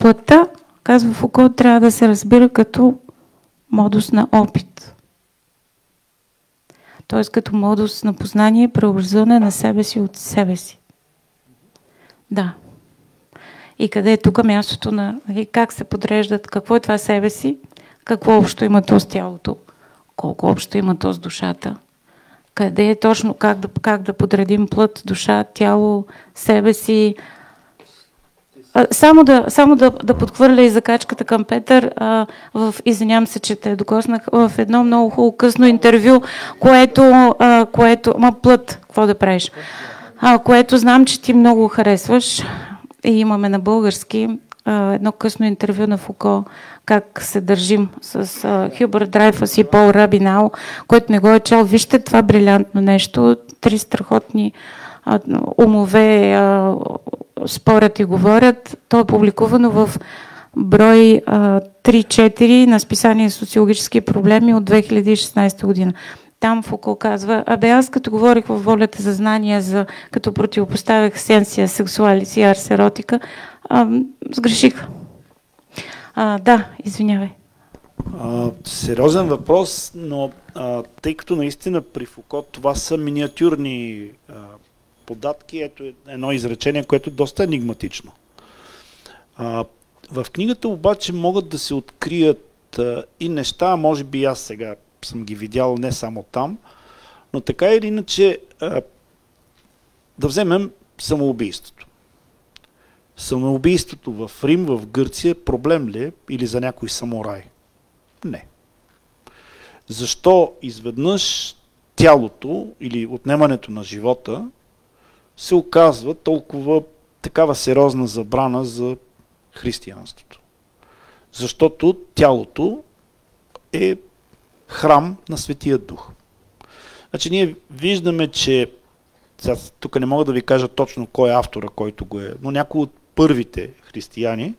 Плътта, казва Фуко, трябва да се разбира като модус на опит. Т.е. като модус на познание, преобразуване на себе си от себе си. Да. И къде е тук мястото на как се подреждат, какво е това себе си, какво общо има то с тялото, колко общо има то с душата, къде е точно как да подредим плът, душа, тяло, себе си. Само да подхвърля и закачката към Петър, извинявам се, че те докоснах, в едно много хубаво късно интервю, което плът, какво да правиш? Което знам, че ти много харесваш и имаме на български едно късно интервю на Фуко, как се държим с Хюбърт Драйфъс и Пол Рабинал, който не го е чел. Вижте това брилянтно нещо, 3 страхотни умове спорят и говорят. То е публикувано в брой 3-4 на списание Социологически проблеми от 2016 година. Там Фуко казва, аз като говорих във волята за знания, като противопоставях сенсия, сексуалис и арс еротика, сгреших. Да, извинявай. Сериозен въпрос, но тъй като наистина при Фуко това са миниатюрни податки, ето едно изречение, което е доста енигматично. В книгата обаче могат да се открият и неща, може би аз сега съм ги видял не само там, но така или иначе да вземем самоубийството. Самоубийството в Рим, в Гърция, проблем ли е или за някой самурай? Не. Защо изведнъж тялото или отнемането на живота се оказва толкова такава сериозна забрана за християнството? Защото тялото е храм на Светия Дух. Значи ние виждаме, че тук не мога да ви кажа точно кой е автора, който го е, но някои от първите християни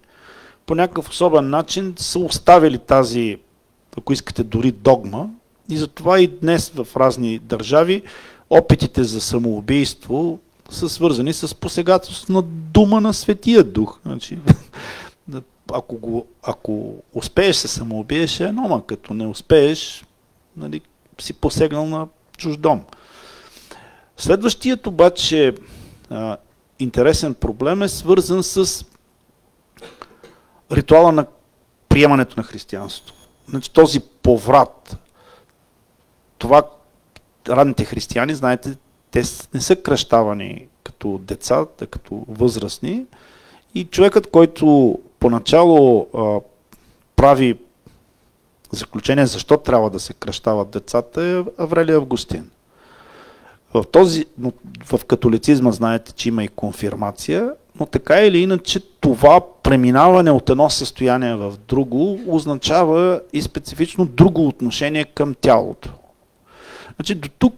по някакъв особен начин са оставили тази, ако искате, дори догма, и затова и днес в разни държави опитите за самоубийство са свързани с посегателство на дума на Светия Дух. Значи, ако успееш се самоубиеш е едно, а като не успееш, нали, си посегнал на чужд дом. Следващият обаче интересен проблем е свързан с ритуала на приемането на християнството. Значи, този поврат, това ранните християни, знаете, те не са кръщавани като деца, като възрастни, и човекът, който поначало прави заключение защо трябва да се кръщават децата, е Аврелий Августин. В католицизма знаете, че има и конфирмация, но така или иначе това преминаване от едно състояние в друго означава и специфично друго отношение към тялото. Значи до тук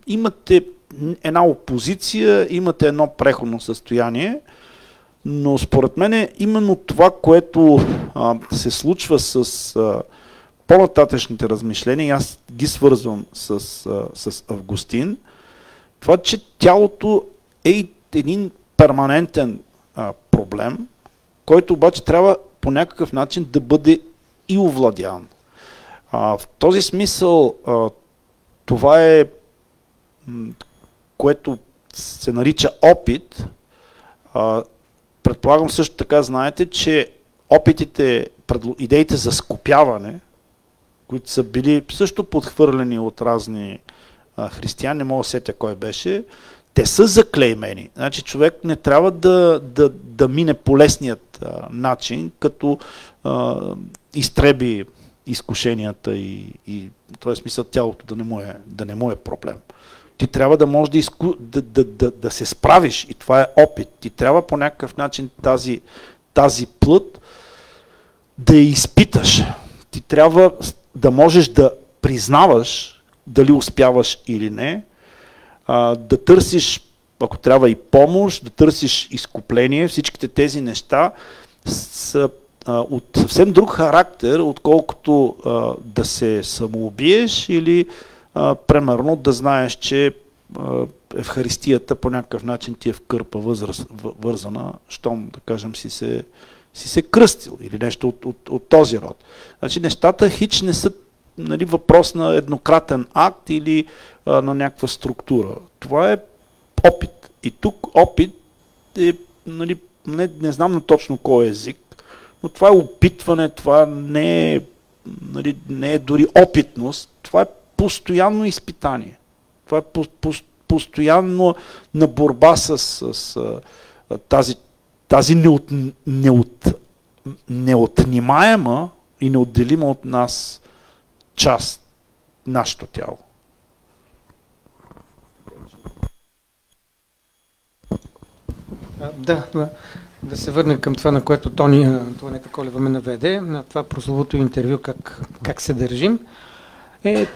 имате една опозиция, имате едно преходно състояние, но според мен именно това, което се случва с по-нататъчните размишления, и аз ги свързвам с Августин, това, че тялото е един перманентен проблем, който обаче трябва по някакъв начин да бъде и овладян. В този смисъл това е, което се нарича опит. Предполагам също така знаете, че опитите, идеите за скопяване, които са били също подхвърлени от разни християни, не мога да сетя кой беше, те са заклеймени. Значи човек не трябва да мине по лесният начин, като изтреби изкушенията и в този смисъл тялото да не му е проблем. Ти трябва да можеш да се справиш и това е опит. Ти трябва по някакъв начин тази плът да я изпиташ. Ти трябва да можеш да признаваш дали успяваш или не, да търсиш, ако трябва, и помощ, да търсиш изкупление. Всичките тези неща са от съвсем друг характер, отколкото да се самоубиеш или примерно да знаеш, че Евхаристията по някакъв начин ти е в кърпа вързана, щом, да кажем, си се си се кръстил или нещо от този род. Значи нещата хич не са, нали, въпрос на еднократен акт или на някаква структура. Това е опит. И тук опит е, нали, не знам на точно кой език, но това е опитване, това не е, нали, не е дори опитност, това е постоянно изпитание. Това е постоянно на борба с тази неотнимаема и неотделима от нас част, нашето тяло. Да се върнем към това, на което Антоанета Колева ме наведе, на това прословото интервю, как се държим.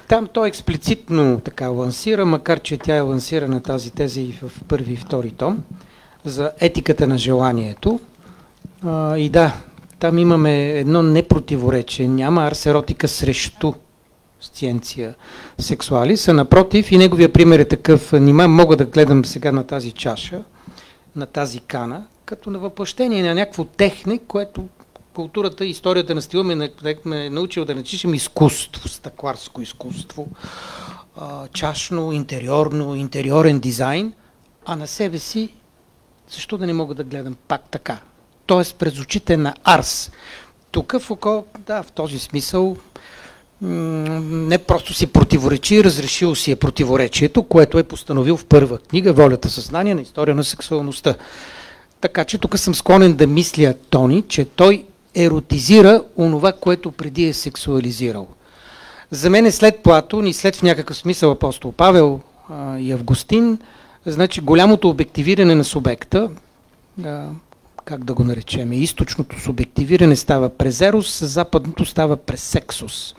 Там той експлицитно така лансира, макар че тя е лансирана тази теза и в първи и втори том, за етиката на желанието. И да, там имаме едно непротиворечие. Няма арсеротика срещу сциенция сексуалис, а напротив, и неговия пример е такъв. Нима мога да гледам сега на тази чаша, на тази кана, като на въплъщение на някакво техник, което културата и историята на стила ме е научил да наричам изкуство, стъкларско изкуство, чашно, интериорен дизайн, а на себе си защо да не мога да гледам пак така? Тоест през очите на Арс. Тук Фуко, да, в този смисъл не просто си противоречи, разрешил си е противоречието, което е постановил в първа книга "Волята съзнание на история на сексуалността". Така че тук съм склонен да мисля, Тони, че той еротизира онова, което преди е сексуализирал. За мен е след Платон и след в някакъв смисъл апостол Павел и Августин, значи голямото обективиране на субекта, как да го наречем, източното субективиране става през ерос, западното става през сексус.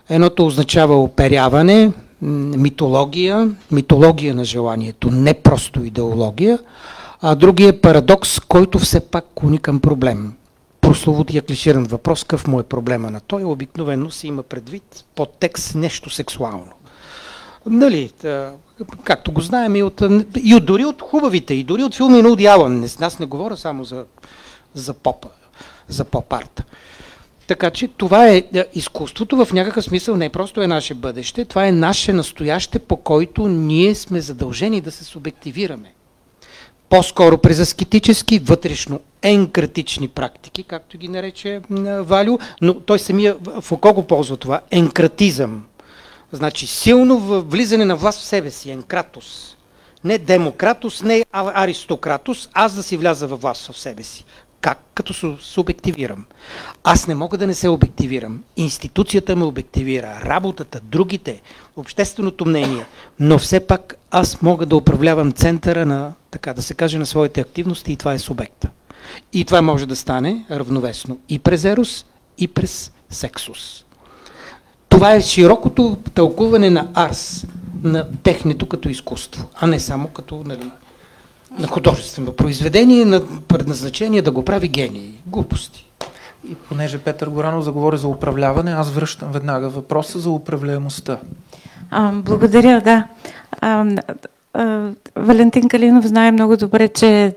Едното означава оперяване, митология на желанието, не просто идеология, а другия е парадокс, който все пак клони към проблем. Прословутия клиширан въпрос, какъв му е проблема на той, обикновено се има предвид подтекст нещо сексуално. Нали, както го знаем дори от хубавите, и дори от филми на Уди Алън, аз не говоря само за поп-арт. Така че това е изкуството в някакъв смисъл не просто е наше бъдеще, това е наше настояще, по който ние сме задължени да се субективираме. По-скоро през аскетически, вътрешно енкратични практики, както ги нарече Валю, но той самия Фуко го ползва това, енкратизъм. Значи силно влизане на власт в себе си, енкратус. Не демократус, не аристократус, аз да си вляза във власт в себе си. Как? Като субективирам. Аз не мога да не се обективирам. Институцията ме обективира, работата, другите, общественото мнение, но все пак аз мога да управлявам центъра на, така да се каже, на своите активности и това е субекта. И това може да стане равновесно и през ерос, и през сексус. Това е широкото тълкуване на Арс, на технето като изкуство, а не само като на художествено произведение, на предназначение да го прави гений. Глупости. И понеже Петър Горанов заговори за управляване, аз връщам веднага въпроса за управляемостта. Благодаря, да. Валентин Калинов знае много добре, че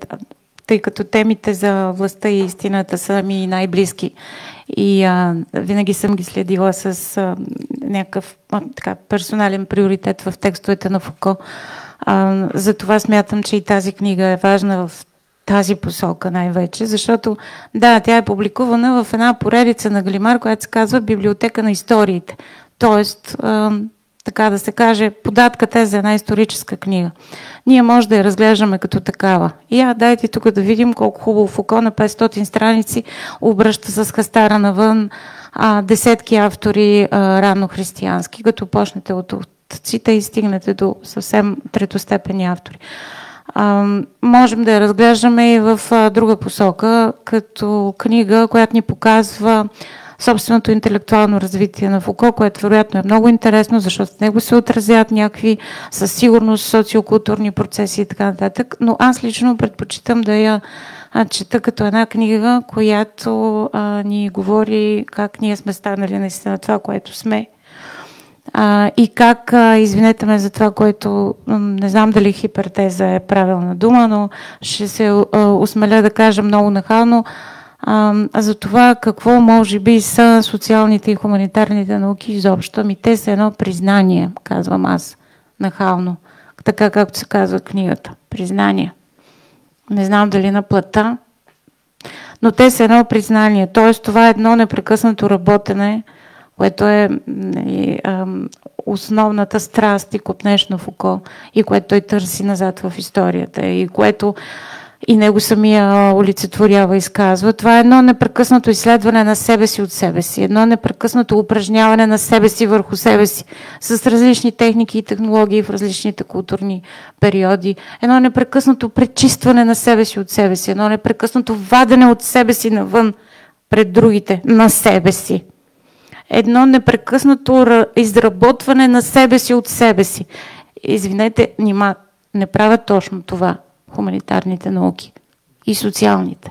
тъй като темите за властта и истината са ми най-близки и винаги съм ги следила с някакъв така, персонален приоритет в текстовете на Фуко. Затова смятам, че и тази книга е важна в тази посока най-вече, защото да, тя е публикувана в една поредица на Галимар, която се казва "Библиотека на историите". Тоест, така да се каже, податката е за една историческа книга. Ние може да я разглеждаме като такава. И дайте тук да видим колко хубаво Фуко на 500 страници обръща с хастара навън десетки автори рано християнски, като почнете от отците и стигнете до съвсем третостепенни автори. Можем да я разглеждаме и в друга посока, като книга, която ни показва собственото интелектуално развитие на Фуко, което вероятно е много интересно, защото в него се отразят някакви със сигурност социокултурни процеси и така нататък. Но аз лично предпочитам да я чета като една книга, която ни говори как ние сме станали наистина това, което сме. И как, извинете ме за това, което не знам дали хипертеза е правилна дума, но ще се осмеля да кажа много нахално, за това какво може би са социалните и хуманитарните науки изобщо. Ами те са едно признание, казвам аз, нахално. Така както се казва книгата. Признание. Не знам дали на плата, но те са едно признание. Тоест това е едно непрекъснато работене, което е основната страст и копнеш на Фуко, и което той търси назад в историята, и което и него самия олицетворява и изказва. Това е едно непрекъснато изследване на себе си от себе си, едно непрекъснато упражняване на себе си върху себе си, с различни техники и технологии в различните културни периоди, едно непрекъснато пречистване на себе си от себе си, едно непрекъснато вадене от себе си навън пред другите, на себе си. Едно непрекъснато изработване на себе си от себе си. Извинете, не правят точно това хуманитарните науки и социалните.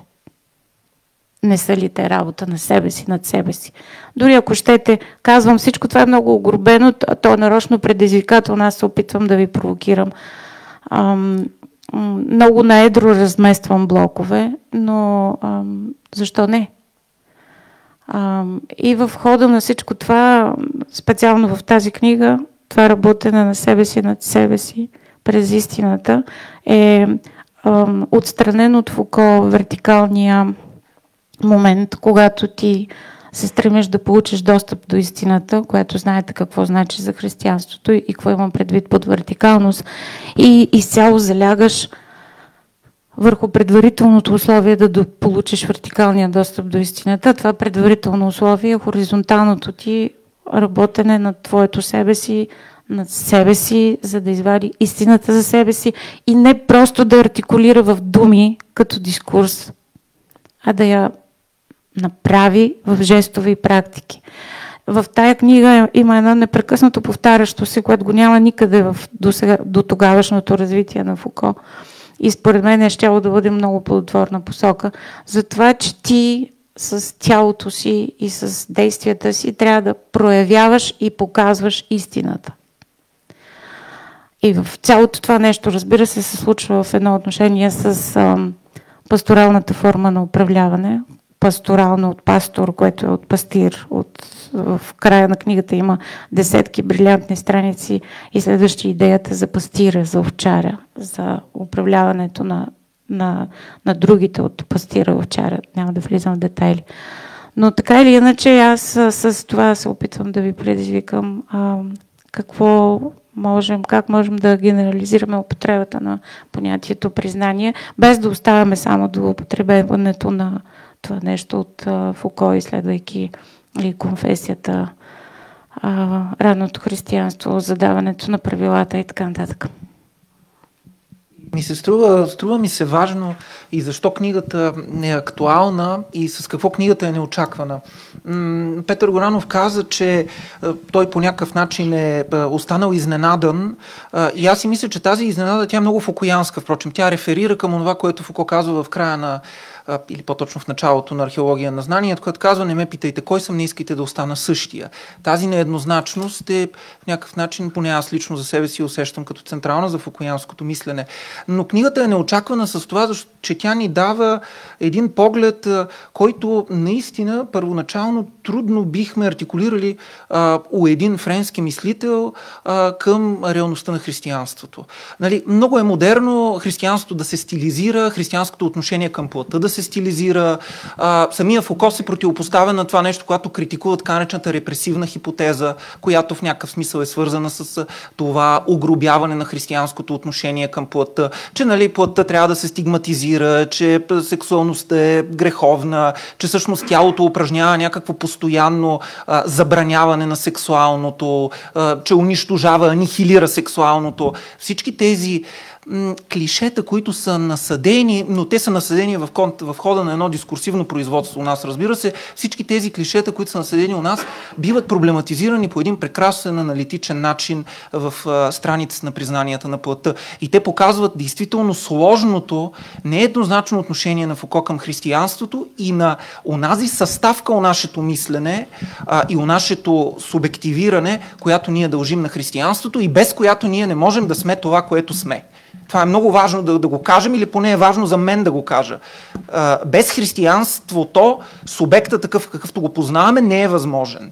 Не са ли те работа на себе си, над себе си? Дори ако щете, казвам, всичко това е много огрубено, то е нарочно предизвикателно, аз се опитвам да ви провокирам. Много наедро размествам блокове, но защо не? И в хода на всичко това, специално в тази книга, това работене на себе си, над себе си, през истината, е отстранен от Фуко вертикалния момент, когато ти се стремиш да получиш достъп до истината, която знаете какво значи за християнството и какво имам предвид под вертикалност, и изцяло залягаш върху предварителното условие да получиш вертикалния достъп до истината. Това предварително условие е хоризонталното ти работене над твоето себе си, над себе си, за да извади истината за себе си и не просто да артикулира в думи като дискурс, а да я направи в жестове и практики. В тая книга има едно непрекъснато повтарящо се, което го няма никъде до тогавашното развитие на Фуко. И според мен е щяло да бъде много плодотворна посока. Затова, че ти с тялото си и с действията си трябва да проявяваш и показваш истината. И в цялото това нещо, разбира се случва в едно отношение с пасторалната форма на управляване. Пасторално от пастор, което е от пастир. В края на книгата има десетки брилянтни страници и следващи идеята за пастира, за овчаря, за управляването на другите от пастира овчаря. Няма да влизам в детайли. Но така или иначе аз с това се опитвам да ви предизвикам как можем да генерализираме употребата на понятието признание, без да оставяме само до употребяването на това нещо от Фуко, изследвайки и конфесията, ранното християнство, задаването на правилата и така нататък. Струва ми се важно и защо книгата е актуална и с какво книгата е неочаквана. Петър Горанов каза, че той по някакъв начин е останал изненадан и аз си мисля, че тази изненада, тя е много фукуянска, впрочем. Тя реферира към това, което Фуко казва в края на или по-точно в началото на археология на знанието, което казва: не ме питайте кой съм, не искайте да остана същия. Тази нееднозначност е в някакъв начин, поне аз лично за себе си усещам като централна за фукуянското мислене. Но книгата е неочаквана с това, че тя ни дава един поглед, който наистина първоначално трудно бихме артикулирали у един френски мислител към реалността на християнството. Нали, много е модерно християнството да се стилизира, християнското отношение към плътта да се стилизира. Самия Фуко се противопоставя на това нещо, което критикува така наречената репресивна хипотеза, която в някакъв смисъл е свързана с това огрубяване на християнското отношение към плътта, че нали, плътта трябва да се стигматизира, че сексуалността е греховна, че всъщност тялото упражнява някакво постоянно забраняване на сексуалното, че унищожава, анихилира сексуалното. Всички тези клишета, които са насъдени, но те са насъдени в хода на едно дискурсивно производство у нас. Разбира се, всички тези клишета, които са насъдени у нас, биват проблематизирани по един прекрасен аналитичен начин в страниците на признанията на плътта. И те показват действително сложното, нееднозначно отношение на Фуко към християнството и на онази съставка у нашето мислене и у нашето субективиране, която ние дължим на християнството и без която ние не можем да сме това, което сме. Това е много важно да го кажем, или поне е важно за мен да го кажа. Без християнството, субекта такъв какъвто го познаваме, не е възможен.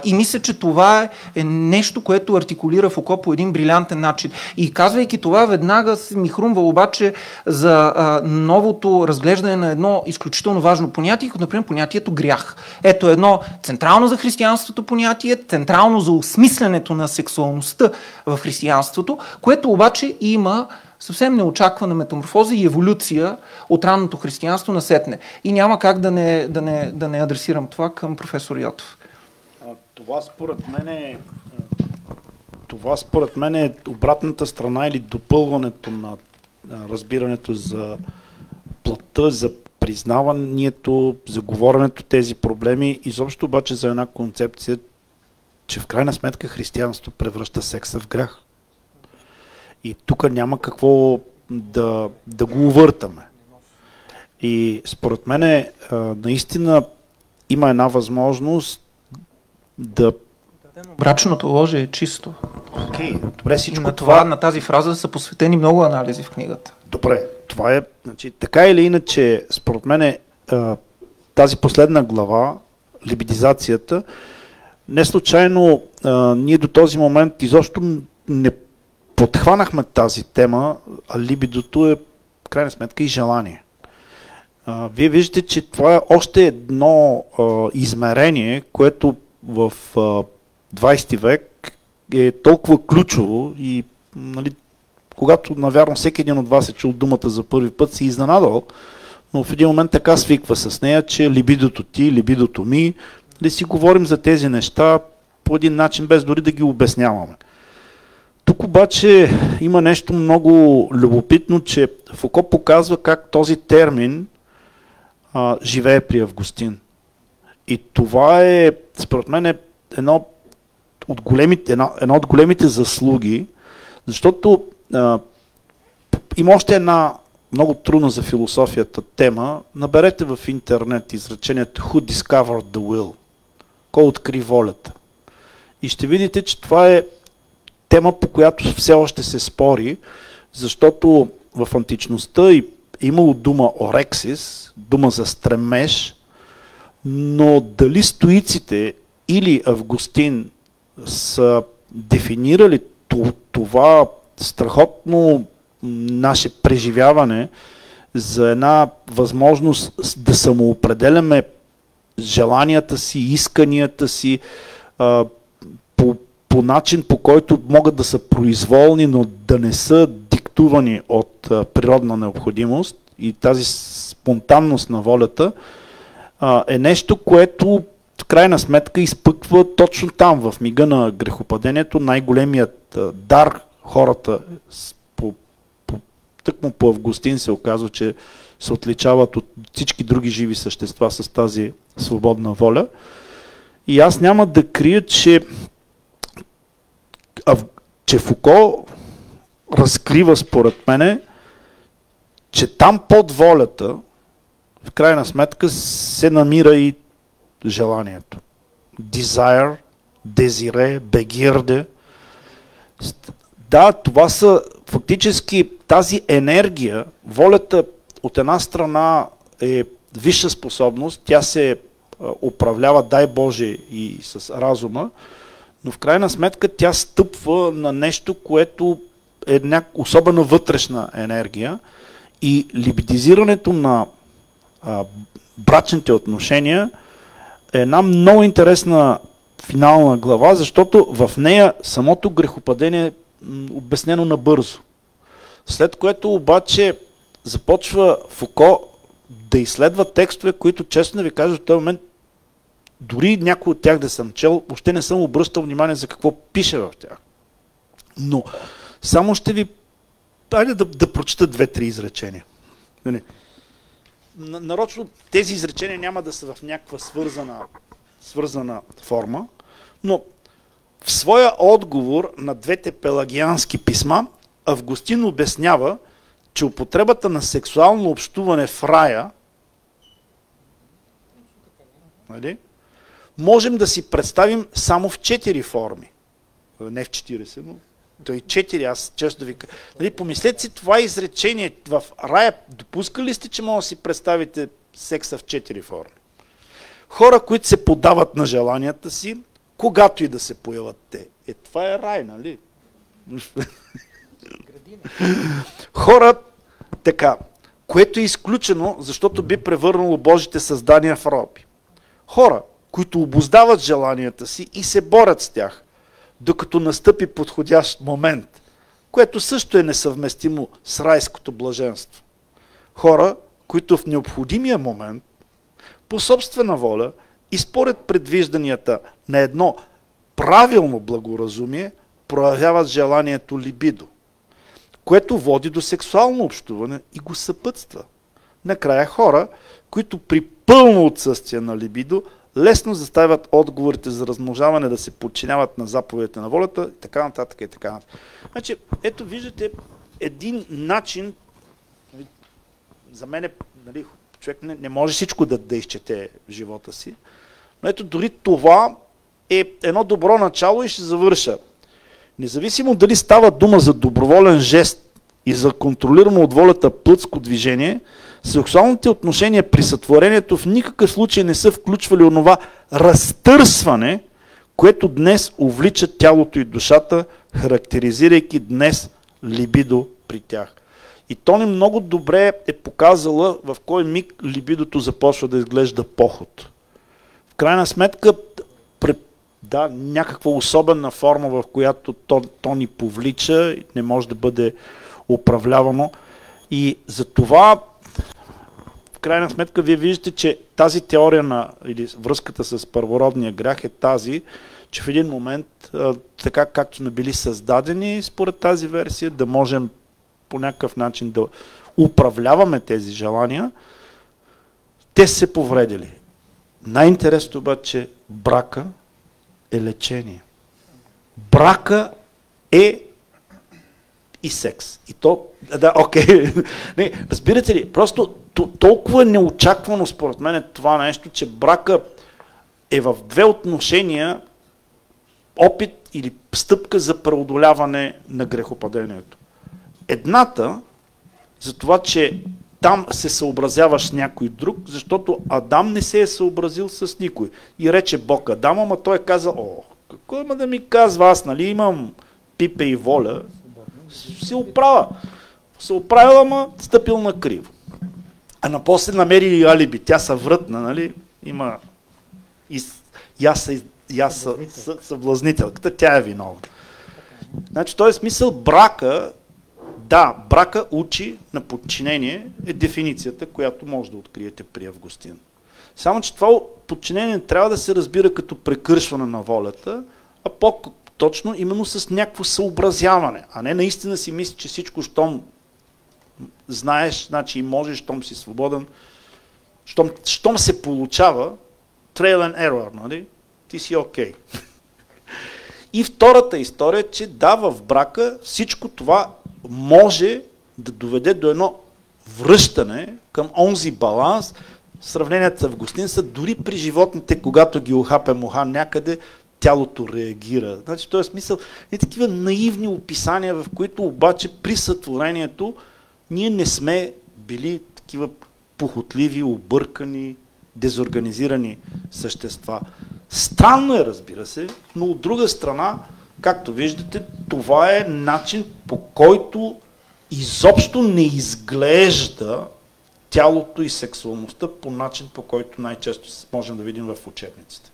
И мисля, че това е нещо, което артикулира Фуко по един брилянтен начин. И казвайки това, веднага ми хрумва обаче за новото разглеждане на едно изключително важно понятие, като например понятието грях. Ето едно централно за християнството понятие, централно за осмислянето на сексуалността в християнството, което обаче има съвсем неочаквана метаморфоза и еволюция от ранното християнство насетне. И няма как да не адресирам това към професор Йотов. Това според мен е обратната страна или допълването на разбирането за плътта, за признаването, за говоренето тези проблеми, изобщо обаче за една концепция, че в крайна сметка християнството превръща секса в грях. И тук няма какво да го увъртаме. И според мен наистина има една възможност да... Брачното ложе е чисто. Окей, добре, всичко на тази фраза са посветени много анализи в книгата. Добре, това е... Значи, така или иначе, според мен тази последна глава, либидизацията, не случайно ние до този момент изобщо не подхванахме тази тема, а либидото е в крайна сметка и желание. Вие виждате, че това е още едно измерение, което в 20 век е толкова ключово и нали, когато, навярно, всеки един от вас е чул думата за първи път, си изненадал, но в един момент така свиква с нея, че либидото ти, либидото ми, да си говорим за тези неща по един начин, без дори да ги обясняваме. Тук обаче има нещо много любопитно, че Фуко показва как този термин живее при Августин. И това е, според мен, една от големите заслуги, защото има още една много трудна за философията тема. Наберете в интернет изречението Who discovered the will? Кой откри волята? И ще видите, че това е тема, по която все още се спори, защото в античността е имало дума орексис, дума за стремеж, но дали стоиците или Августин са дефинирали това страхотно наше преживяване за една възможност да самоопределяме желанията си, исканията си по начин, по който могат да са произволни, но да не са диктувани от природна необходимост, и тази спонтанност на волята е нещо, което в крайна сметка изпъква точно там, в мига на грехопадението. Най-големият дар хората, тъкмо по Августин се оказва, че се отличават от всички други живи същества с тази свободна воля. И аз няма да крия, че Фуко разкрива според мене, че там под волята в крайна сметка се намира и желанието. Desire, désiré, begeerde. Да, това са фактически тази енергия. Волята от една страна е висша способност, тя се управлява, дай Боже, и с разума, но в крайна сметка тя стъпва на нещо, което е особена вътрешна енергия, и либидизирането на брачните отношения е една много интересна финална глава, защото в нея самото грехопадение е обяснено набързо. След което обаче започва Фуко да изследва текстове, които, честно да ви кажа, в този момент дори някой от тях да съм чел, въобще не съм обръщал внимание за какво пише в тях. Но само ще ви... Айде да прочета 2-3 изречения. Нарочно тези изречения няма да са в някаква свързана форма, но в своя отговор на двете пелагиански писма Августин обяснява, че употребата на сексуално общуване в рая, нали, можем да си представим само в 4 форми. Не в 40, но Той 4, аз често да ви кажа. Нали, помислете си това изречение. В рая допускали ли сте, че може да си представите секса в 4 форми? Хора, които се подават на желанията си, когато и да се появат те. Това е рай, нали? Хора, така, което е изключено, защото би превърнало Божите създания в роби. Хора, които обуздават желанията си и се борят с тях, докато настъпи подходящ момент, което също е несъвместимо с райското блаженство. Хора, които в необходимия момент, по собствена воля и според предвижданията на едно правилно благоразумие, проявяват желанието либидо, което води до сексуално общуване и го съпътства. Накрая хора, които при пълно отсъствие на либидо лесно заставят отговорите за размножаване да се подчиняват на заповедите на волята и така нататък и така нататък. Значи, ето виждате един начин, за мен нали, човек не може всичко да изчете в живота си, но ето дори това е едно добро начало и ще завърша. Независимо дали става дума за доброволен жест и за контролирано от волята плътско движение, сексуалните отношения при сътворението в никакъв случай не са включвали онова разтърсване, което днес увлича тялото и душата, характеризирайки днес либидо при тях. И Тони много добре е показала в кой миг либидото започва да изглежда поход. В крайна сметка, да, някаква особена форма, в която то ни повлича, не може да бъде управлявано. И за това, в крайна сметка, вие виждате, че тази теория или връзката с първородния грях е тази, че в един момент, така както сме били създадени, според тази версия, да можем по някакъв начин да управляваме тези желания, те се повредили. Най-интересното обаче, брака е лечение. Брака е и секс. И то, да, окей. Не, разбирате ли, просто толкова е неочаквано според мен е това нещо, че брака е в две отношения опит или стъпка за преодоляване на грехопадението. Едната, за това, че там се съобразяваш с някой друг, защото Адам не се е съобразил с никой. И рече Бог Адам, ама той е казал, какво има да ми казва, аз нали имам пипе и воля, се оправя. Се оправила, ама стъпил на криво. А напосле намери и алиби, тя са врътна, нали, има съблазнителката, тя е виновна. Значи, в този смисъл брака, да, брака учи на подчинение е дефиницията, която може да откриете при Августин. Само, че това подчинение трябва да се разбира като прекършване на волята, а по-точно именно с някакво съобразяване, а не наистина си мисли, че всичко, щом знаеш, значи и можеш, щом си свободен, щом се получава, trial and error, нали? Ти си окей. И втората история е, че да, в брака всичко това може да доведе до едно връщане към онзи баланс. Сравненията с Августин са дори при животните, когато ги ухапе муха някъде, тялото реагира. Значи, в този смисъл е такива наивни описания, в които обаче при сътворението ние не сме били такива похотливи, объркани, дезорганизирани същества. Странно е, разбира се, но от друга страна, както виждате, това е начин, по който изобщо не изглежда тялото и сексуалността по начин, по който най-често можем да видим в учебниците.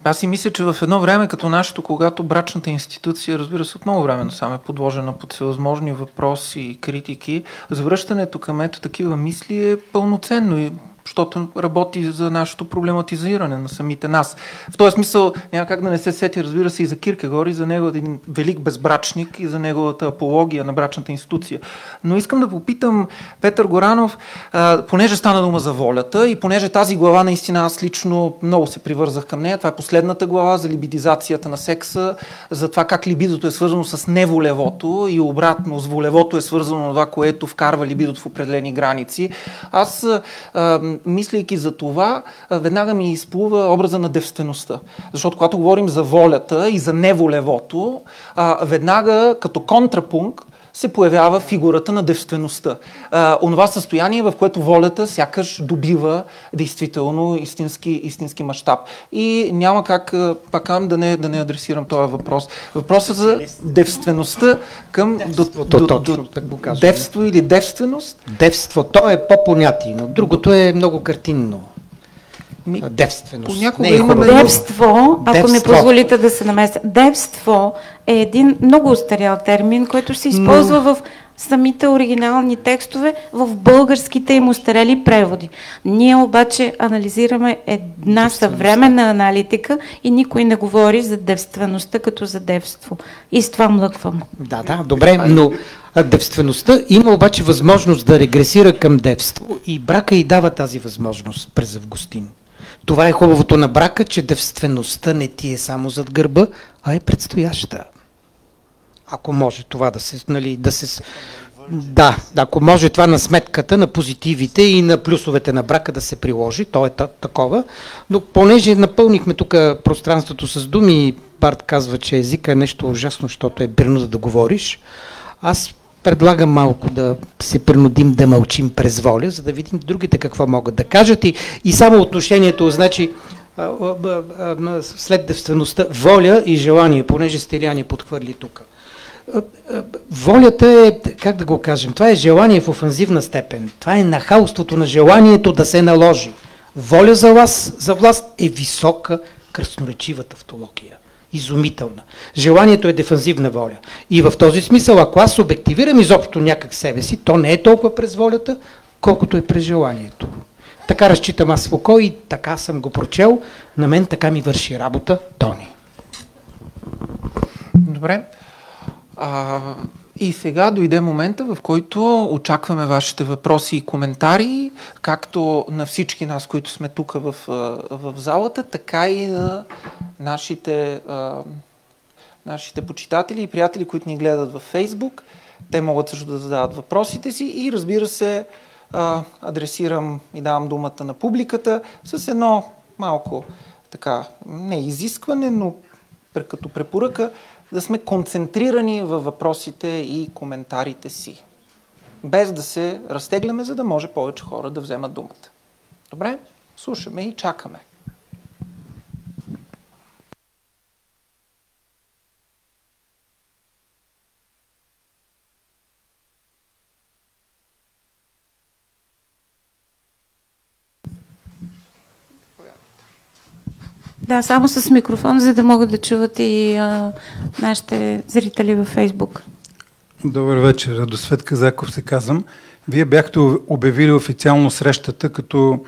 Аз си мисля, че в едно време като нашето, когато брачната институция, разбира се, от много време насам е подложена под всевъзможни въпроси и критики, завръщането към ето такива мисли е пълноценно и защото работи за нашето проблематизиране на самите нас. В този смисъл няма как да не се сети, разбира се, и за Киркегор, и за него един велик безбрачник, и за неговата апология на брачната институция. Но искам да попитам Петър Горанов, понеже стана дума за волята и понеже тази глава наистина аз лично много се привързах към нея, това е последната глава за либидизацията на секса, за това как либидото е свързано с неволевото и обратно с волевото е свързано на това, което вкарва либидото в определени граници. Аз мислейки за това, веднага ми изплува образа на девствеността. Защото когато говорим за волята и за неволевото, веднага като контрапункт се появява фигурата на девствеността. Онова състояние, в което волята сякаш добива действително истински мащаб. И няма как, пак да не адресирам този въпрос. Въпросът за девствеността към девство или девственост. Девство, то е по-понятие, но другото е много картинно. Девственост. Девство, ако ми позволите да се намеся. Девство е един много устарял термин, който се използва в самите оригинални текстове, в българските им устарели преводи. Ние обаче анализираме една съвременна аналитика и никой не говори за девствеността като за девство. И с това млъквам. Да, добре, но девствеността има обаче възможност да регресира към девство и брака й дава тази възможност през Августин. Това е хубавото на брака, че девствеността не ти е само зад гърба, а е предстояща. Ако може това ако може това на сметката на позитивите и на плюсовете на брака да се приложи, то е такова. Но понеже напълнихме тук пространството с думи, Барт казва, че езика е нещо ужасно, защото е принуда да говориш, аз предлагам малко да се принудим да мълчим през воля, за да видим другите какво могат да кажат и само отношението, значи след девствеността, воля и желание, понеже Стиляни подхвърли тук. Волята е, как да го кажем, това е желание в офанзивна степен. Това е нахалството на желанието да се наложи. Воля за власт е висока, красноречива тавтология. Изумителна. Желанието е дефанзивна воля. И в този смисъл, ако аз обективирам изобщо някак себе си, то не е толкова през волята, колкото е през желанието. Така разчитам аз Фуко и така съм го прочел. На мен така ми върши работа Тони. Добре. И сега дойде момента, в който очакваме вашите въпроси и коментари, както на всички нас, които сме тук в залата, така и на нашите почитатели и приятели, които ни гледат във Фейсбук. Те могат също да задават въпросите си и, разбира се, адресирам и давам думата на публиката с едно малко така, не изискване, но като препоръка, да сме концентрирани във въпросите и коментарите си. Без да се разтегляме, за да може повече хора да вземат думата. Добре? Слушаме и чакаме. Да, само с микрофон, за да могат да чуват и нашите зрители във Фейсбук. Добър вечер, Радосвет Казаков се казвам. Вие бяхте обявили официално срещата като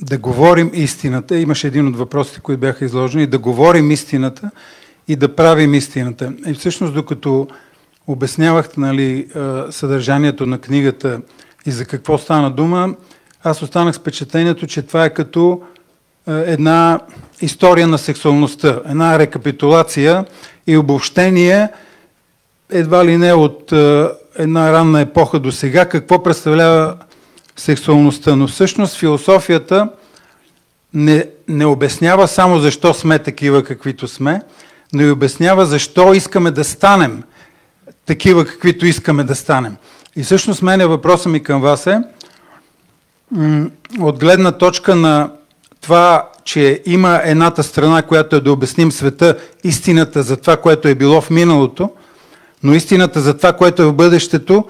да говорим истината. Имаше един от въпросите, които бяха изложени, да говорим истината и да правим истината. И всъщност, докато обяснявахте съдържанието на книгата и за какво стана дума, аз останах с впечатлението, че това е като една история на сексуалността, една рекапитулация и обобщение едва ли не от една ранна епоха до сега, какво представлява сексуалността. Но всъщност философията не обяснява само защо сме такива, каквито сме, но и обяснява защо искаме да станем такива, каквито искаме да станем. И всъщност въпросът ми към вас е от гледна точка на това, че има едната страна, която е да обясним света, истината за това, което е било в миналото, но истината за това, което е в бъдещето,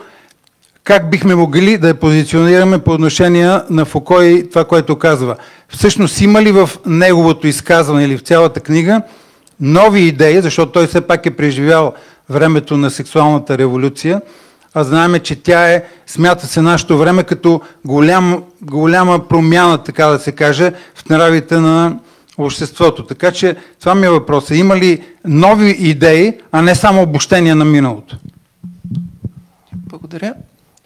как бихме могли да я позиционираме по отношение на Фуко и това, което казва. Всъщност има ли в неговото изказване или в цялата книга нови идеи, защото той все пак е преживял времето на сексуалната революция, а знаем, че тя смята се нашето време като голяма промяна, така да се каже, в нравите на обществото. Така че това ми е въпросът. Има ли нови идеи, а не само обобщение на миналото? Благодаря.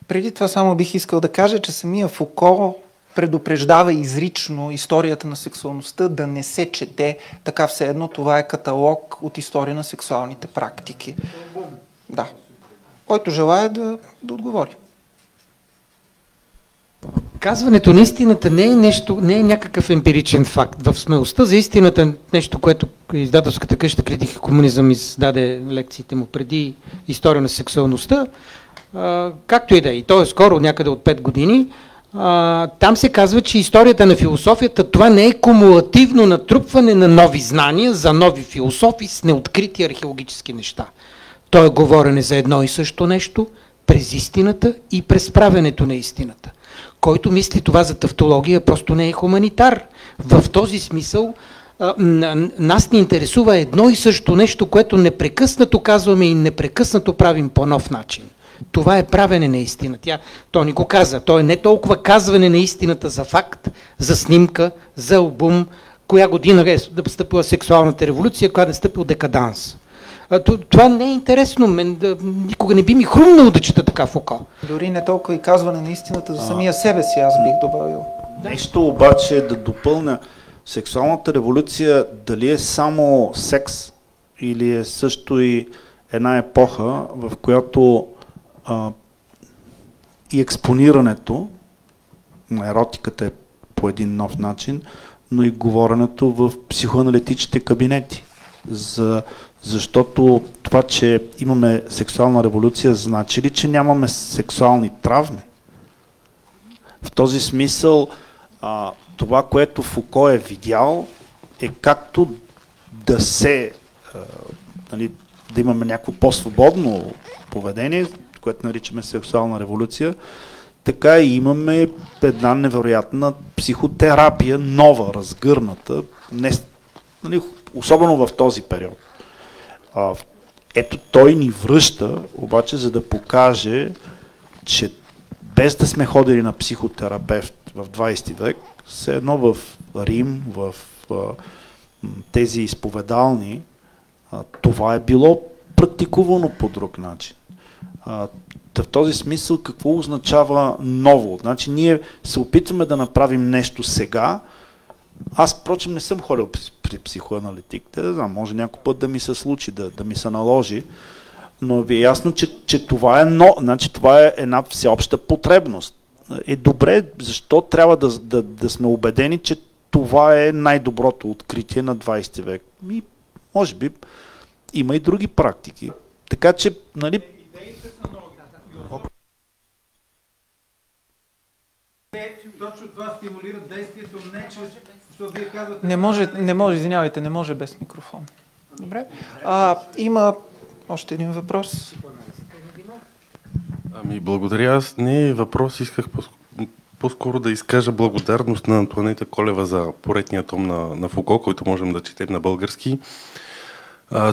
Преди това само бих искал да кажа, че самия Фуко предупреждава изрично историята на сексуалността да не се чете така все едно. Това е каталог от история на сексуалните практики. Да. Който желая да отговори. Казването на истината не е нещо, не е някакъв емпиричен факт. В смелостта за истината, нещо, което издателската къща Критика и комунизъм издаде лекциите му преди история на сексуалността, както и да е, и то е скоро, някъде от 5 години, там се казва, че историята на философията, това не е кумулативно натрупване на нови знания за нови философи с неоткрити археологически неща. То е говорене за едно и също нещо през истината и през правенето на истината. Който мисли това за тавтология, просто не е хуманитар. В този смисъл нас ни интересува едно и също нещо, което непрекъснато казваме и непрекъснато правим по нов начин. Това е правене на истина. То ни го каза. То е не толкова казване на истината за факт, за снимка, за албум, коя година е настъпила сексуалната революция, коя е настъпил декаданс. Това не е интересно. Никога не би ми хрумнало да чета така Фуко. Дори не толкова и казване на истината за самия себе си, аз бих добавил. Нещо обаче да допълня. Сексуалната революция дали е само секс или е също и една епоха, в която и експонирането на еротиката е по един нов начин, но и говоренето в психоаналитичните кабинети. Защото това, че имаме сексуална революция, значи ли, че нямаме сексуални травми? В този смисъл това, което Фуко е видял, е както да да имаме някакво по-свободно поведение, което наричаме сексуална революция, така и имаме една невероятна психотерапия, нова, разгърната, особено в този период. Ето той ни връща, обаче, за да покаже, че без да сме ходили на психотерапевт в 20 век, все едно в Рим, в тези изповедални, това е било практикувано по друг начин. В този смисъл какво означава ново? Значи ние се опитваме да направим нещо сега. Аз, впрочем, не съм ходил при психоаналитик. Да знам, може някой път да ми се случи, да ми се наложи, но ви е ясно, че това е значи това е една всеобща потребност. Е добре, защо трябва да сме убедени, че това е най-доброто откритие на 20 век? Може би има и други практики. Така че, нали... Точно това стимулира действието, не чрез... Вие казвате... Не може, извинявайте, не може без микрофон. Добре. Има още един въпрос. Благодаря. Аз не въпрос, исках по-скоро да изкажа благодарност на Антоанета Колева за поредния том на Фуко, който можем да четем на български.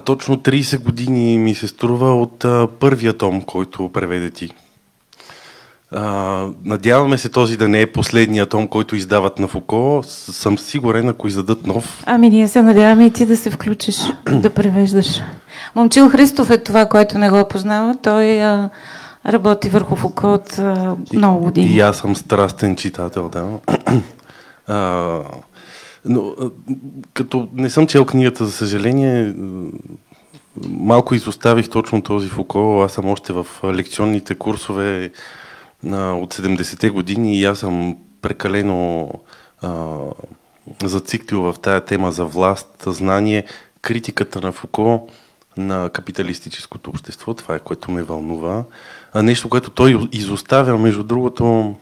Точно 30 години ми се струва от първия том, който преведе ти. Надяваме се този да не е последния том, който издават на Фуко. Съм сигурен, ако издадат нов. Ние се надяваме и ти да се включиш, да превеждаш. Момчил Христов е това, който не го познава. Той работи върху Фуко от много години. И аз съм страстен читател, да. Но като не съм чел книгата, за съжаление, малко изоставих точно този Фуко. Аз съм още в лекционните курсове от 70-те години и аз съм прекалено зациклил в тая тема за власт, знание, критиката на Фуко на капиталистическото общество. Това е, което ме вълнува. Нещо, което той изоставя, между другото,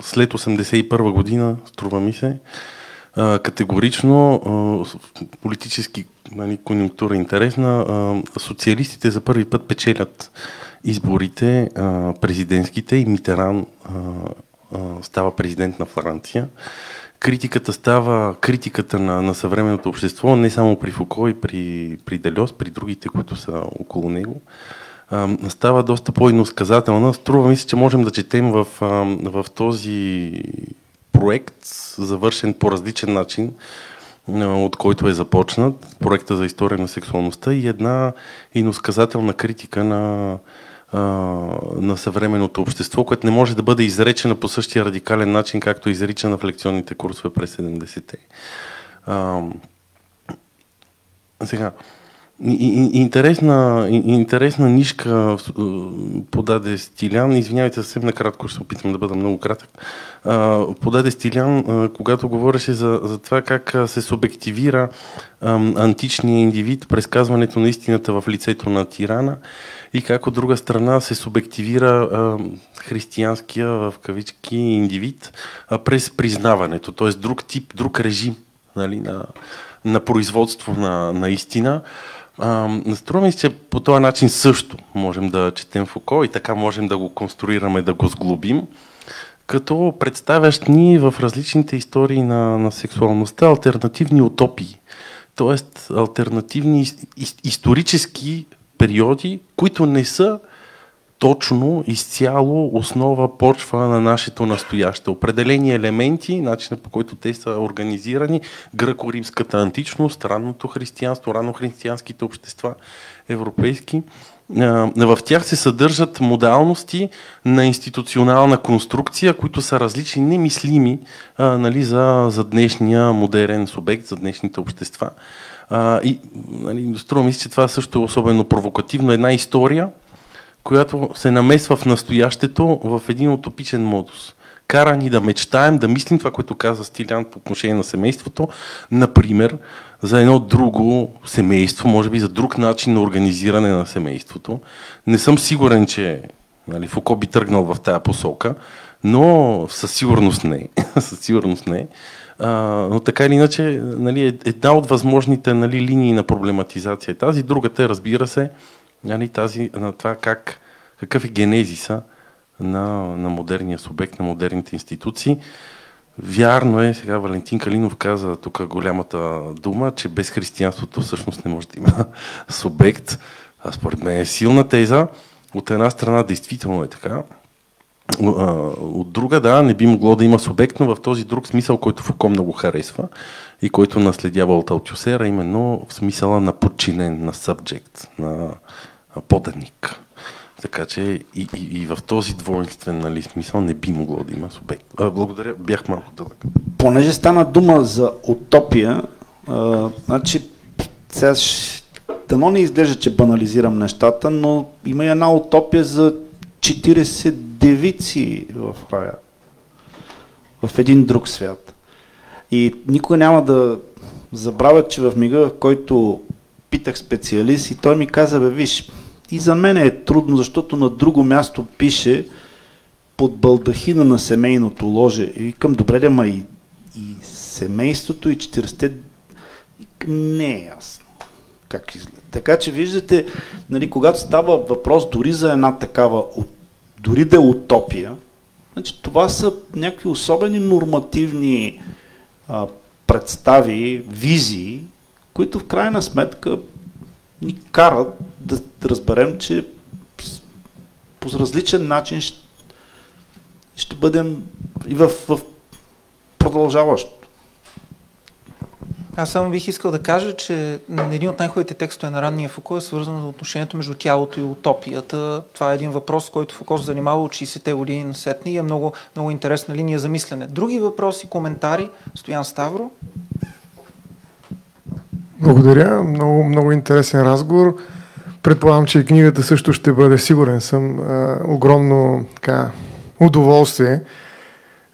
след 81 година, струва ми се, категорично, политически конюнктура интересна, социалистите за първи път печелят изборите, президентските, и Митеран става президент на Франция. Критиката става критиката на съвременното общество, не само при Фуко, и при Дельос, при другите, които са около него. Става доста по-иносказателна. Струва ми се, че можем да четем в този проект, завършен по различен начин, от който е започнат, проекта за история на сексуалността, и една иносказателна критика на съвременното общество, което не може да бъде изречена по същия радикален начин, както е изричана в лекционните курсове през 70-те. Сега, Интересна нишка подаде Стилян. Извинявайте, съвсем накратко, ще се опитам да бъда много кратък. Подаде Стилян, когато говореше за това как се субективира античния индивид през казването на истината в лицето на тирана и как от друга страна се субективира християнския в кавички индивид през признаването, т.е. друг тип, друг режим, нали, на производство на истина. Струва ми се, че по този начин също можем да четем Фуко и така можем да го конструираме, да го сглобим, като представящ ни в различните истории на сексуалността алтернативни утопии, т.е. алтернативни исторически периоди, които не са точно, изцяло основа, почва на нашето настояще. Определени елементи, начинът по който те са организирани, гръко-римската античност, ранното християнство, ранохристиянските общества, европейски, в тях се съдържат модалности на институционална конструкция, които са различни, немислими, нали, за днешния модерен субект, за днешните общества. И нали, струва ми се, че това също е особено провокативно. Една история, която се намесва в настоящето в един утопичен модус. Кара ни да мечтаем, да мислим това, което каза Стилян по отношение на семейството, например, за едно друго семейство, може би за друг начин на организиране на семейството. Не съм сигурен, че нали, Фуко би тръгнал в тая посока, но със сигурност не. Със сигурност не. Но така или иначе, нали, една от възможните нали, линии на проблематизация е тази. Другата е, разбира се, нали, тази, на това какъв е генезиса на модерния субект, на модерните институции. Вярно е, сега Валентин Калинов каза тук голямата дума, че без християнството всъщност не може да има субект. Според мен е силна теза. От една страна действително е така. От друга, да, не би могло да има субект, но в този друг смисъл, който Фуко много харесва и който наследява от Алтюсера, именно в смисъла на подчинен, на subject, на поданик. Така че и в този двойствен нали, смисъл не би могло да има субект. Благодаря, бях малко дълъг. Понеже стана дума за утопия, значи сега дано не изглежда, че банализирам нещата, но има и една утопия за 40 девици в рая. В един друг свят. И никога няма да забравя, че в мига, в който питах специалист и той ми каза, виж, и за мен е трудно, защото на друго място пише под балдахина на семейното ложе. И викам, добре, да, и семейството, и 40-те... Не е ясно как изглежда. Така че виждате, нали, когато става въпрос дори за една такава, дори да е утопия, значи, това са някакви особени нормативни представи, визии, които в крайна сметка ни карат да разберем, че по различен начин ще бъдем и в продължаващото. Аз само бих искал да кажа, че един от най-хубавите текстове на ранния Фуко е свързан с отношението между тялото и утопията. Това е един въпрос, с който Фуко се занимава от 60-те години насетне и е много, много интересна линия за мислене. Други въпроси, коментари? Стоян Ставро? Благодаря. Много, много интересен разговор. Предполагам, че и книгата също ще бъде, сигурен съм, огромно удоволствие,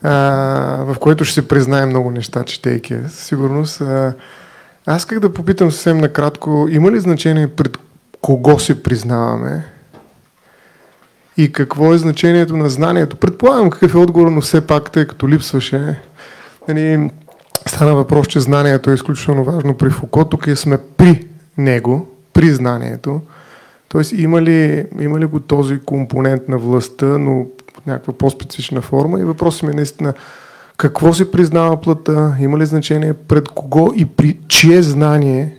в което ще се признае много неща, четейки. Сигурност. Аз исках да попитам съвсем накратко, има ли значение пред кого се признаваме и какво е значението на знанието? Предполагам какъв е отговор, но все пак, тъй като липсваше, стана въпрос, че знанието е изключително важно при Фуко. Тук сме при него, при знанието. Тоест има ли го този компонент на властта, но в някаква по-специфична форма? И въпросът ми е наистина какво се признава плътта, има ли значение пред кого и при чие знание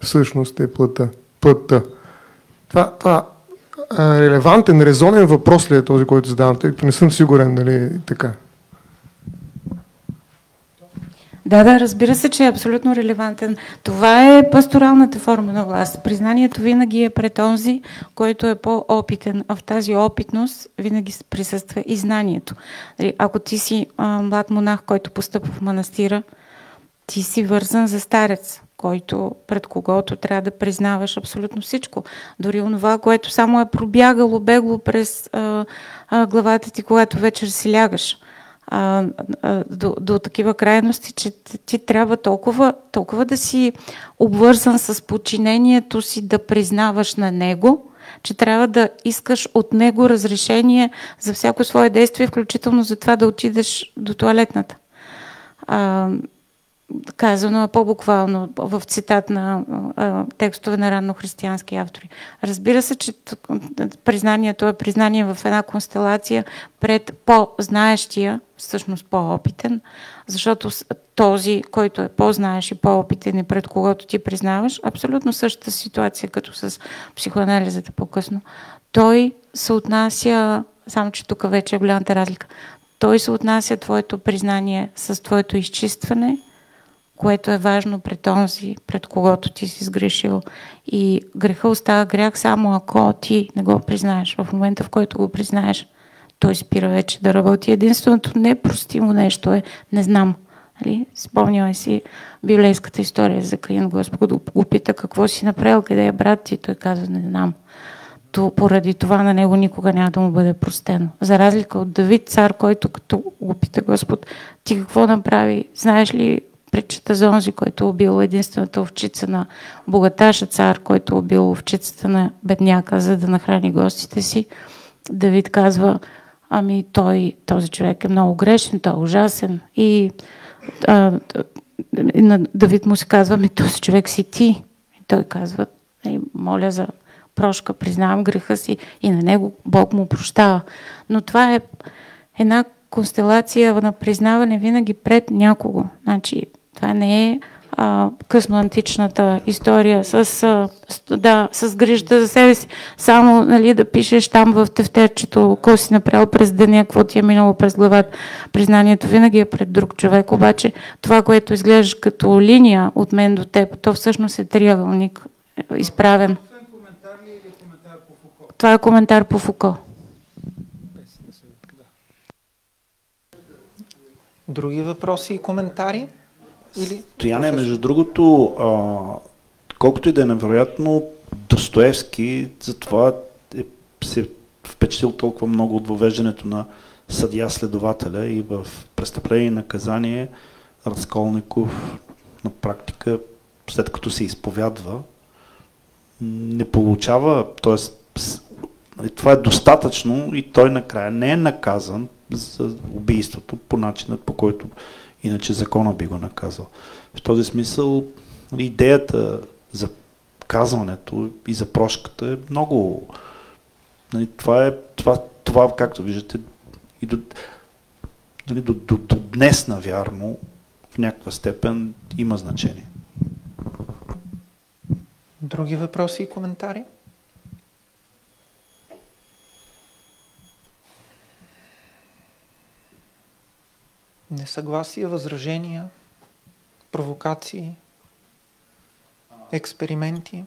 всъщност е плътта. Това релевантен, резонен въпрос ли е този, който задавам, тъй като не съм сигурен дали е така. Да, разбира се, че е абсолютно релевантен. Това е пасторалната форма на власт. Признанието винаги е пред онзи, който е по-опитен. А в тази опитност винаги присъства и знанието. Ако ти си млад монах, който постъпва в манастира, ти си вързан за старец. пред когото трябва да признаваш абсолютно всичко. Дори онова, което само е пробягало бегло през главата ти, когато вечер си лягаш. До такива крайности, че ти трябва толкова да си обвързан с подчинението си, да признаваш на него, че трябва да искаш от него разрешение за всяко свое действие, включително за това да отидеш до тоалетната. Казано е по-буквално в цитат на текстове на раннохристиянски автори. Разбира се, че признанието е признание в една констелация пред по-знаещия, всъщност по-опитен, защото този, който е по-знаеш и по-опитен и пред когото ти признаваш, абсолютно същата ситуация, като с психоанализата по-късно, той се отнася, само че тук вече е голямата разлика, той се отнася твоето признание с твоето изчистване, което е важно пред онзи, пред когото ти си сгрешил. И греха остава грях само ако ти не го признаеш. В момента, в който го признаеш, той спира вече да работи. Единственото непростимо нещо е не знам. Спомняме си библейската история за Каин. Господ го пита какво си направил, къде е брат ти. Той казва не знам. Поради това на него никога няма да му бъде простено. За разлика от Давид, цар, който като го пита Господ, ти какво направи? Знаеш ли притчата за онзи, който е убил единствената овчица на богаташа цар, който е убил овчицата на бедняка, за да нахрани гостите си? Давид казва, този човек е много грешен, той е ужасен. И на Давид му се казва, този човек си ти. И той казва, моля за прошка, признавам греха си и на него Бог му прощава. Но това е една констелация на признаване винаги пред някого. Значи, това не е късноантичната история с грижата за себе си. Само да пишеш там в тефтерчето, какво си направил през деня, какво ти е минало през главата. Признанието винаги е пред друг човек. Обаче това, което изглеждаш като линия от мен до теб, то всъщност е триъгълник изправен. Това е коментар по Фуко. Други въпроси и коментари? Стояне, между другото, колкото и да е невероятно, Достоевски затова се впечатлил толкова много от въвеждането на съдия-следователя и в Престъпление и наказание Разколников на практика, след като се изповядва, не получава, т.е. това е достатъчно и той накрая не е наказан за убийството по начинът, по който иначе закона би го наказал. В този смисъл идеята за казването и за прошката е много... Това, както виждате, и до днес, навярно, в някаква степен има значение. Други въпроси и коментари? Несъгласия, възражения, провокации, експерименти,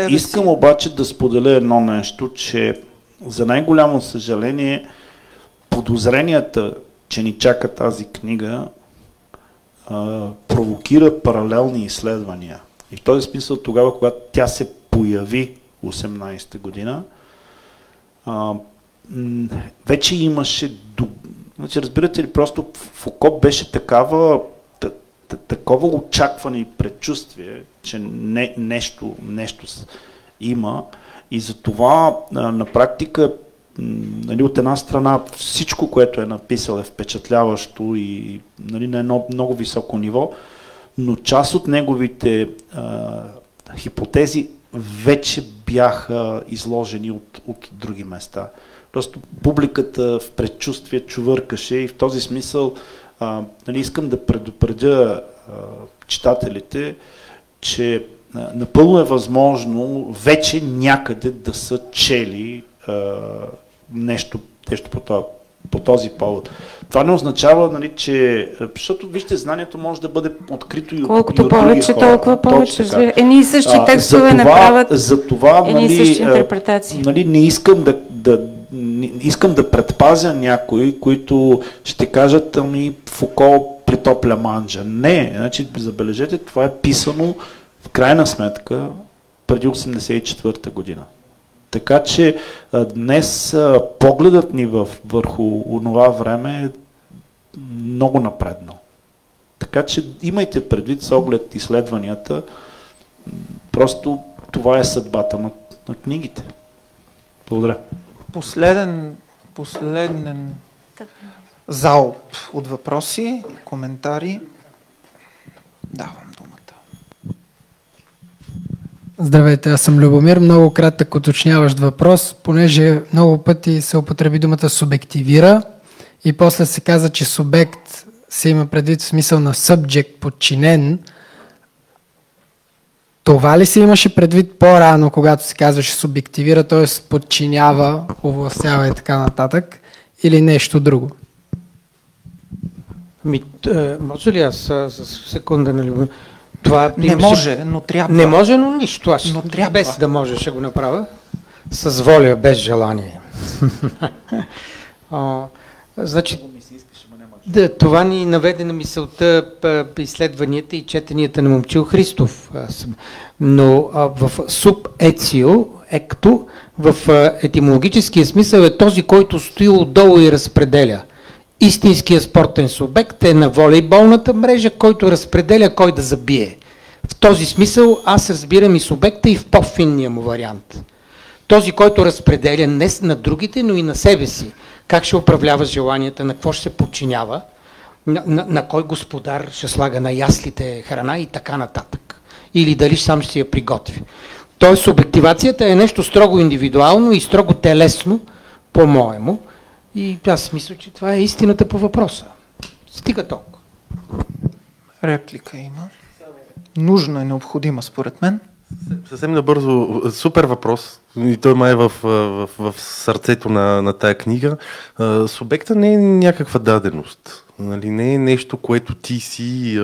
Искам обаче да споделя едно нещо, че за най-голямо съжаление подозренията, че ни чака тази книга, провокира паралелни изследвания. И в този смисъл тогава, когато тя се появи 18-та година, вече имаше... Значи, разбирате ли, просто Фуко беше такова очакване и предчувствие, че нещо има и затова на практика от една страна всичко, което е написал е впечатляващо и на едно много високо ниво, но част от неговите хипотези вече бяха изложени от други места. Просто публиката в предчувствие чувъркаше и в този смисъл искам да предупредя читателите, че напълно е възможно вече някъде да са чели нещо по този повод. Това не означава, че... Защото, вижте, знанието може да бъде открито и колкото повече, толкова повече. Едни и същи текстове не правят едни и същи интерпретации. Не искам да предпазя някои, които ще кажат, Фуко притопля манджа. Не, значи, забележете, това е писано в крайна сметка преди 1984 година. Така че днес погледът ни върху онова време е много напреднал. Така че имайте предвид с оглед изследванията, просто това е съдбата на книгите. Благодаря. Последен залп от въпроси, коментари. Давам думата. Здравейте, аз съм Любомир. Много кратък уточняващ въпрос, понеже много пъти се употреби думата субективира и после се каза, че субект се има предвид в смисъл на subject, подчинен. Това ли се имаше предвид по-рано, когато се казваше субективира, т.е. подчинява, овластява и така нататък, или нещо друго? Може ли аз за секунда, нали? Това не може, но трябва. Не може, но нищо. Аз но трябва. Без да може ще го направя. С воля, без желание. Значи, това ни наведе на мисълта изследванията и четенията на Момчил Христов. Но в субецио, екто, в етимологическия смисъл е този, който стои отдолу и разпределя. Истинският спортен субект е на волейболната мрежа, който разпределя кой да забие. В този смисъл аз разбирам и субекта и в по-финния му вариант. Този, който разпределя не на другите, но и на себе си. Как ще управлява желанията, на какво ще се подчинява, на кой господар ще слага на яслите храна и така нататък. Или дали сам ще си я приготви. Тоест субективацията е нещо строго индивидуално и строго телесно, по-моему. И аз мисля, че това е истината по въпроса. Стига толкова. Реплика има. Нужна и необходима, според мен. Съвсем набързо, супер въпрос. И той май е в сърцето на тая книга. Субекта не е някаква даденост. Нали? Не е нещо, което ти си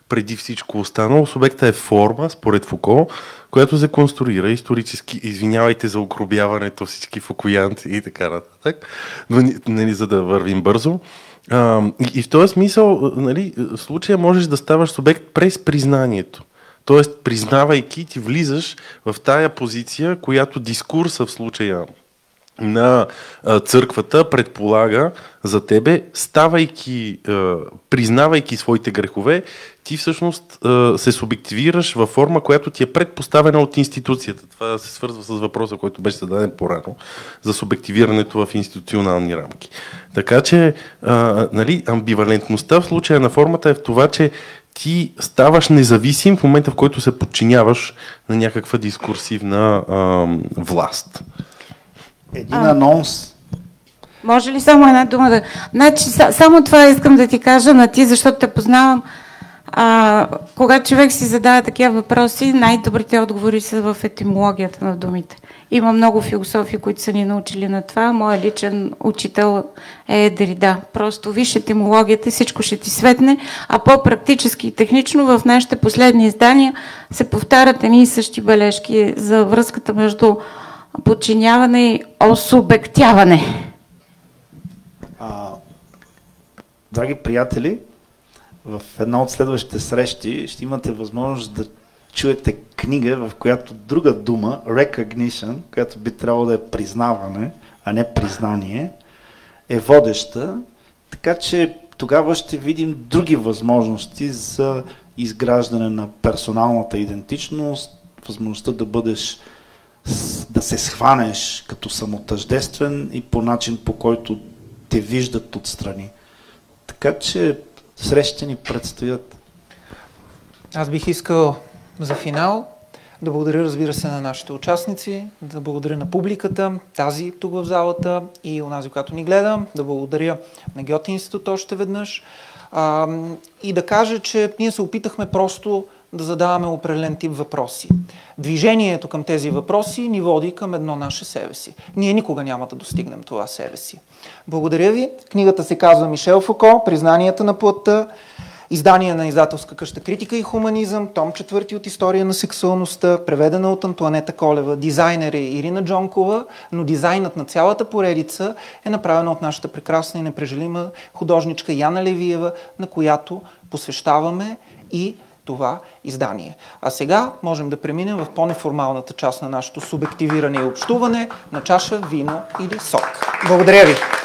преди всичко останало. Субекта е форма, според Фуко, която се конструира исторически. Извинявайте за окробяването, всички фукуянти и така нататък, но, нали, за да вървим бързо. И в този смисъл, нали, в случая можеш да ставаш субект през признанието. Тоест, признавайки, ти влизаш в тая позиция, която дискурса в случая на църквата предполага за тебе, признавайки своите грехове, ти всъщност се субективираш във форма, която ти е предпоставена от институцията. Това се свързва с въпроса, който беше зададен по-рано, за субективирането в институционални рамки. Така че, нали, амбивалентността в случая на формата е в това, че ти ставаш независим в момента, в който се подчиняваш на някаква дискурсивна власт. Един анонс. Може ли само една дума да... Значи, само това искам да ти кажа на ти, защото те познавам. Когато човек си задава такива въпроси, най-добрите отговори са в етимологията на думите. Има много философи, които са ни научили на това. Моя личен учител е Дерида. Просто виж етимологията и всичко ще ти светне, а по-практически и технично в нашите последни издания се повтарят едни и същи бележки за връзката между подчиняване и осубектяване. Драги приятели, в една от следващите срещи ще имате възможност да чуете книга, в която друга дума, recognition, която би трябвало да е признаване, а не признание, е водеща, така че тогава ще видим други възможности за изграждане на персоналната идентичност, възможността да се схванеш като самотъждествен и по начин, по който те виждат отстрани. Така че срещите ни предстоят. Аз бих искал за финал да благодаря, разбира се, на нашите участници, да благодаря на публиката, тази тук в залата и онази, която ни гледа, да благодаря на Гьоте институт още веднъж и да кажа, че ние се опитахме просто да задаваме определен тип въпроси. Движението към тези въпроси ни води към едно наше себе си. Ние никога няма да достигнем това себе си. Благодаря ви. Книгата се казва Мишел Фуко, Признанията на плътта издание на издателска къща Критика и хуманизъм, том 4 от История на сексуалността, преведена от Антоанета Колева, дизайнер е Ирина Джонкова, но дизайнът на цялата поредица е направен от нашата прекрасна и непрежалима художничка Яна Левиева, на която посвещаваме и това издание. А сега можем да преминем в по-неформалната част на нашето субективиране и общуване на чаша вино или сок. Благодаря ви!